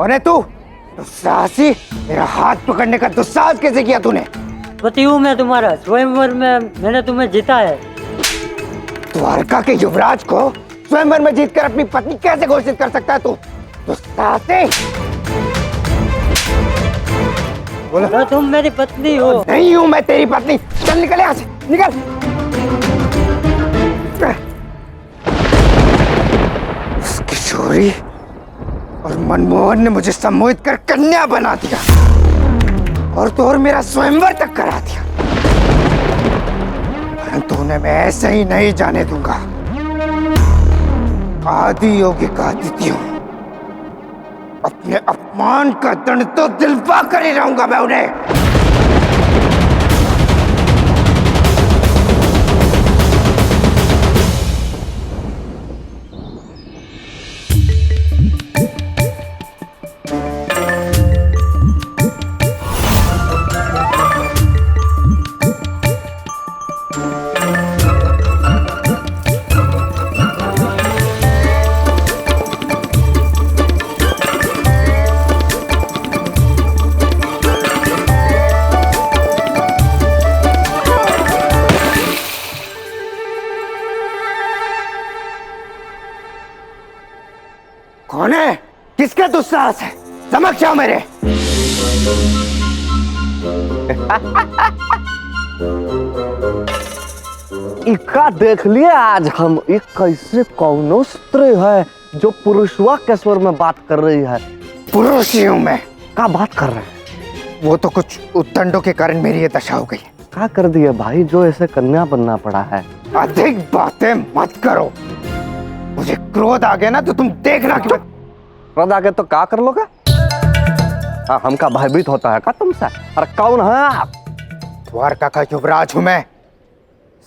कौन है तू? दुस्साहसी, मेरा हाथ पकड़ने का दुस्साहस कैसे किया तूने? पति हूँ मैं तुम्हारा, स्वयंवर में मैंने तुम्हें जीता है। द्वारका के युवराज को स्वयंवर में जीतकर अपनी पत्नी कैसे घोषित कर सकता है तू? दुस्साहसी! बोलो। तो तुम मेरी पत्नी हो। नहीं हूँ मैं तेरी पत्नी। चल निकल यहाँ से, निकल। उसकी चोरी और मनमोहन ने मुझे सम्मोहित कर कन्या बना दिया और तो और मेरा स्वयंवर तक करा दिया, परंतु उन्हें मैं ऐसे ही नहीं जाने दूंगा। आदि योगी का अतिथि हूं, अपने अपमान का दंड तो दिलवा कर ही रहूंगा मैं उन्हें। कौन है? किसका दुस्साहस है? समझ जाओ मेरे। इका देख लिए आज हम एक कैसे कौनो स्त्री है जो पुरुषवा के स्वर में बात कर रही है। पुरुष ही हूं मैं। क्या बात कर रहे हैं? वो तो कुछ उद्दंडों के कारण मेरी ये दशा हो गई। क्या कर दिया भाई जो ऐसे कन्या बनना पड़ा है? अधिक बातें मत करो। मुझे क्रोध आ गया ना तो तुम देखना कि क्रोध आ गया तो क्या कर लोगे? हाँ, हमका भयभीत होता है क्या तुमसे? अरे कौन है आप? द्वारका का युवराज हूं मैं,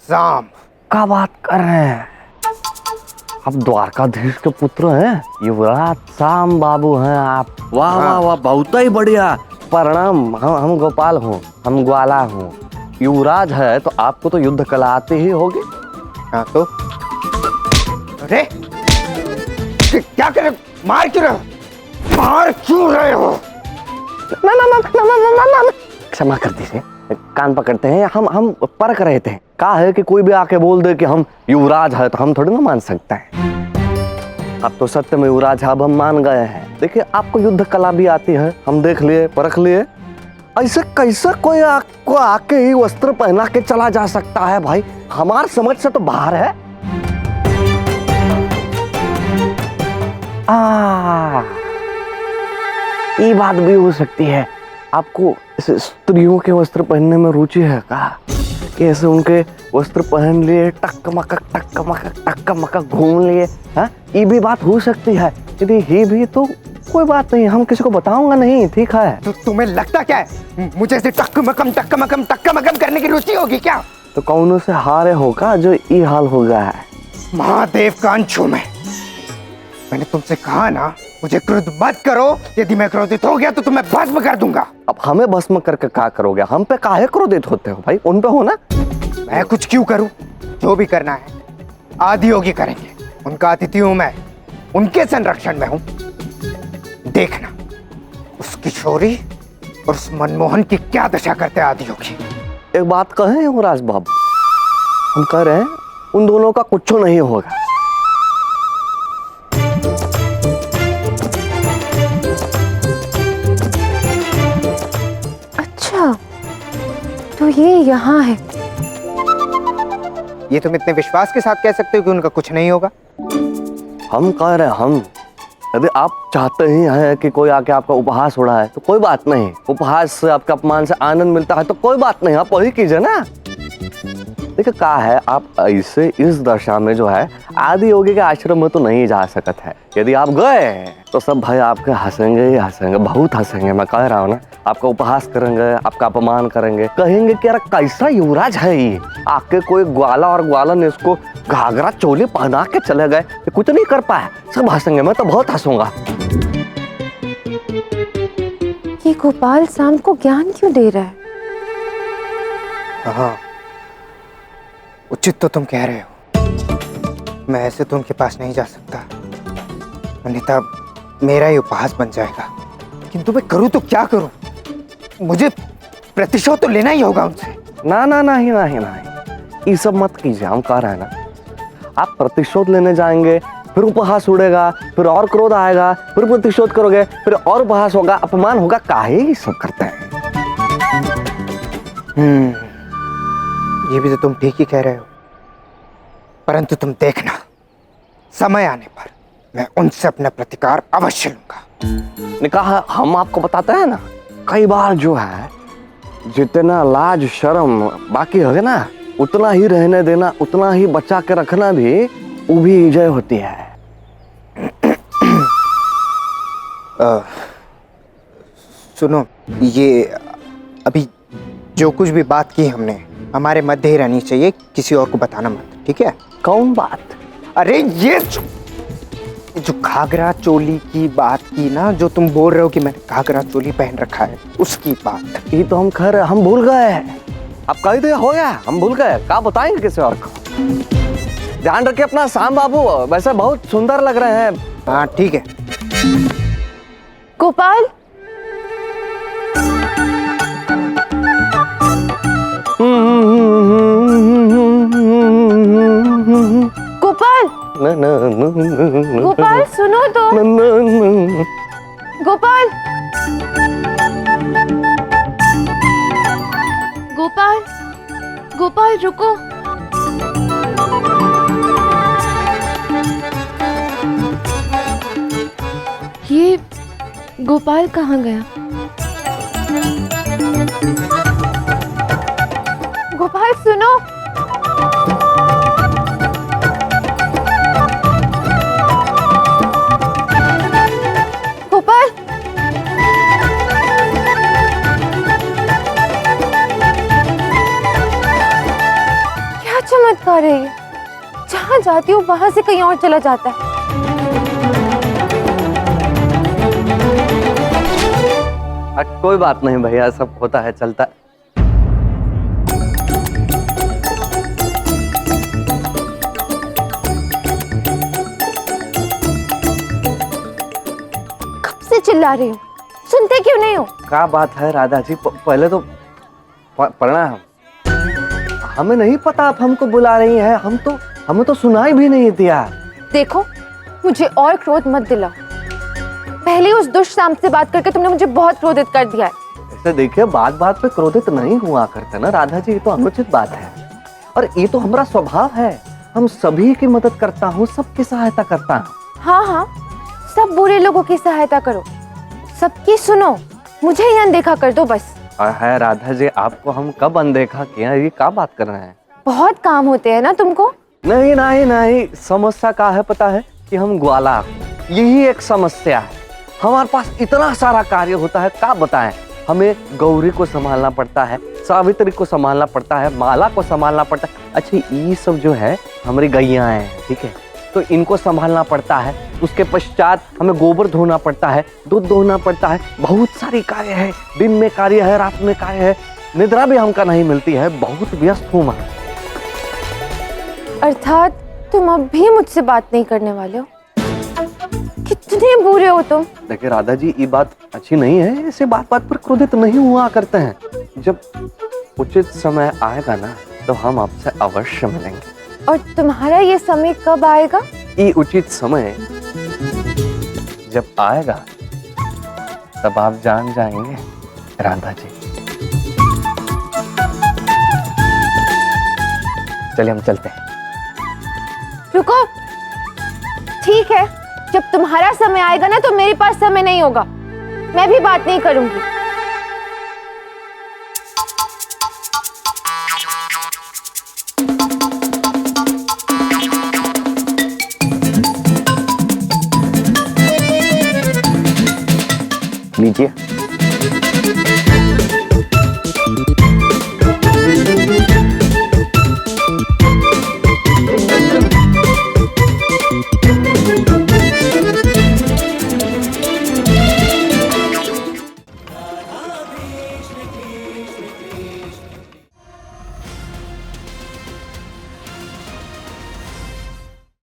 साम। क्या बात कर रहे हैं? आप द्वारकाधीश के पुत्र हैं, युवराज साम बाबू हैं आप। वाह वाह वाह, बहुत ही बढ़िया। प्रणाम। हम गोपाल हूँ, हम ग्वाला हूँ। युवराज है तो आपको तो युद्ध कला आती ही होगी। हाँ तो अरे क्या कर रहे? मार क्यों रहे हो? मार क्यों रहे हो? ना ना ना ना ना ना ना ना, क्षमा कर दीजिए, कान पकड़ते हैं। हम परख रहे थे। कहा है कि कोई भी आके बोल दे कि हम युवराज है तो हम थोड़ी ना मान सकते हैं। अब तो सत्य में युवराज है, अब हम मान गए हैं। देखिए आपको युद्ध कला भी आती है, हम देख लिए, परख लिए। ऐसे कैसे कोई आपको आके ही वस्त्र पहना के चला जा सकता है भाई? हमार समझ से तो बाहर है। ये बात भी हो सकती है। आपको स्त्रियों के वस्त्र पहनने में रुचि है क्या? कि ऐसे उनके वस्त्र पहन लिए, टक मकक घूम लिए। हाँ, ये भी बात हो सकती है। यदि ये भी तो कोई बात नहीं, हम किसी को बताऊंगा नहीं, ठीक है? तो तुम्हें लगता क्या है मुझे ऐसे टक मकम करने की रुचि होगी क्या? तो कौनों से हारे होगा जो ये हाल हो गया है? महादेव का अंश हूं मैंने तुमसे कहा ना, मुझे क्रोध मत करो। यदि मैं क्रोधित हो गया तो तुम्हें भस्म कर दूंगा। अब हमें भस्म करके क्या करोगे? हम पे काहे क्रोधित होते हो भाई? उन पे हो ना। मैं कुछ क्यों करूं? जो भी करना है आदि योगी करेंगे। उनका अतिथि हूं मैं, उनके संरक्षण में हूं। देखना उसकी चोरी और उस मनमोहन की क्या दशा करते आदि योगी। एक बात कहें युवराज बाबू, हम कह रहे हैं उन दोनों का कुछ नहीं होगा। अच्छा, तो ये यहाँ है। ये तुम इतने विश्वास के साथ कह सकते हो कि उनका कुछ नहीं होगा? हम कह रहे हैं हम, यदि आप चाहते ही हैं कि कोई आके आपका उपहास उड़ाए तो कोई बात नहीं। उपहास से, आपका अपमान से आनंद मिलता है तो कोई बात नहीं, आप वही कीजिए ना। देखिए क्या है, आप ऐसे इस दशा में जो है आदि योगी के आश्रम में तो नहीं जा सकते है। यदि आप गए तो सब भाई आपके हंसेंगे ही हंसेंगे, बहुत हंसेंगे। मैं कह रहा हूँ ना, आपका उपहास करेंगे, आपका अपमान करेंगे, कहेंगे कि यार कैसा युवराज है ये, आके कोई ग्वाला और ग्वाला ने इसको घाघरा चोली पहना के चले गए, कुछ नहीं कर पाया। सब हंसेंगे, मैं तो बहुत हंसूंगा। ये गोपाल साम को ज्ञान क्यों दे रहा है? हाँ, उचित तो तुम कह रहे हो। मैं ऐसे तो उनके पास नहीं जा सकता, अन्यथा मेरा ही उपहास बन जाएगा। किंतु मैं करूं तो क्या करूं? मुझे प्रतिशोध तो लेना ही होगा उनसे। ना ना नहीं नहीं नहीं, ये सब मत कीजिए। हम कह रहे हैं ना, आप प्रतिशोध लेने जाएंगे, फिर उपहास उड़ेगा, फिर और क्रोध आएगा, फिर प्रतिशोध करोगे, फिर और उपहास होगा, अपमान होगा। काहे ये सब करते हैं? ये भी तो तुम ठीक ही कह रहे हो, परंतु तुम देखना, समय आने पर मैं उनसे अपना प्रतिकार अवश्य लूंगा। ने कहा हम आपको बताते हैं ना, कई बार जो है जितना लाज शर्म बाकी है ना, उतना ही रहने देना, उतना ही बचा के रखना भी, वो भी विजय होती है। सुनो, ये अभी जो कुछ भी बात की हमने हमारे मध्य ही रहनी चाहिए, किसी और को बताना मत, ठीक है? कौन बात? अरे ये जो घाघरा चोली की बात की ना, जो तुम बोल रहे हो कि मैंने घाघरा चोली पहन रखा है, उसकी बात। ये तो हम खैर हम भूल गए हैं। अब कह दिया हो गया, हम भूल गए, क्या बताएंगे किसी और को? ध्यान रखिए अपना श्याम बाबू, वैसे बहुत सुंदर लग रहे हैं। हाँ ठीक है। गोपाल, गोपाल, गोपाल सुनो तो। गोपाल, गोपाल, गोपाल रुको। ये गोपाल कहाँ गया? गोपाल सुनो। गोपाल, क्या चमत्कार है ये? जहाँ जाती हूँ वहां से कहीं और चला जाता है। कोई बात नहीं भैया, सब होता है, चलता है। कब से चिल्ला रही हूँ, सुनते क्यों नहीं हो? क्या बात है राधा जी, पहले तो प्रणाम। हमें नहीं पता आप हमको बुला रही हैं, हमें तो सुनाई भी नहीं दिया। देखो, मुझे और क्रोध मत दिलाओ। पहले उस दुष्ट शाम से बात करके तुमने मुझे बहुत क्रोधित कर दिया है। ऐसे देखिए, बात बात पे क्रोधित नहीं हुआ करते ना राधा जी, ये तो अनुचित बात है और ये तो हमारा स्वभाव है। हम सभी की मदद करता हूँ, सबकी सहायता करता हूँ। हाँ हाँ, सब बुरे लोगों की सहायता करो, सबकी सुनो, मुझे ही अनदेखा कर दो बस। है राधा जी, आपको हम कब अनदेखा किया? ये क्या बात कर रहे हैं? बहुत काम होते हैं ना तुमको। नहीं नहीं नहीं, समस्या क्या है पता है कि हम ग्वाला, यही एक समस्या है। हमारे पास इतना सारा कार्य होता है, क्या बताएं। हमें गौरी को संभालना पड़ता है, सावित्री को संभालना पड़ता है, माला को संभालना पड़ता है। अच्छा, ये सब जो है हमारी गैया हैं, ठीक है, तो इनको संभालना पड़ता है। उसके पश्चात हमें गोबर धोना पड़ता है, दूध धोना पड़ता है, बहुत सारी कार्य है। दिन में कार्य है, रात में कार्य है, निद्रा भी हमका नहीं मिलती है, बहुत व्यस्त हूँ मैं। अर्थात तुम अब भी मुझसे बात नहीं करने वाले हो? कितने बुरे हो तुम। देखिए राधा जी, ये बात अच्छी नहीं है, ऐसे बात बात पर क्रोधित नहीं हुआ करते हैं। जब उचित समय आएगा ना, तो हम आपसे अवश्य मिलेंगे। और तुम्हारा ये समय कब आएगा? ये उचित समय जब आएगा तब आप जान जाएंगे राधा जी। चलिए हम चलते हैं। रुको, ठीक है, जब तुम्हारा समय आएगा ना तो मेरे पास समय नहीं होगा, मैं भी बात नहीं करूंगी। लीजिए।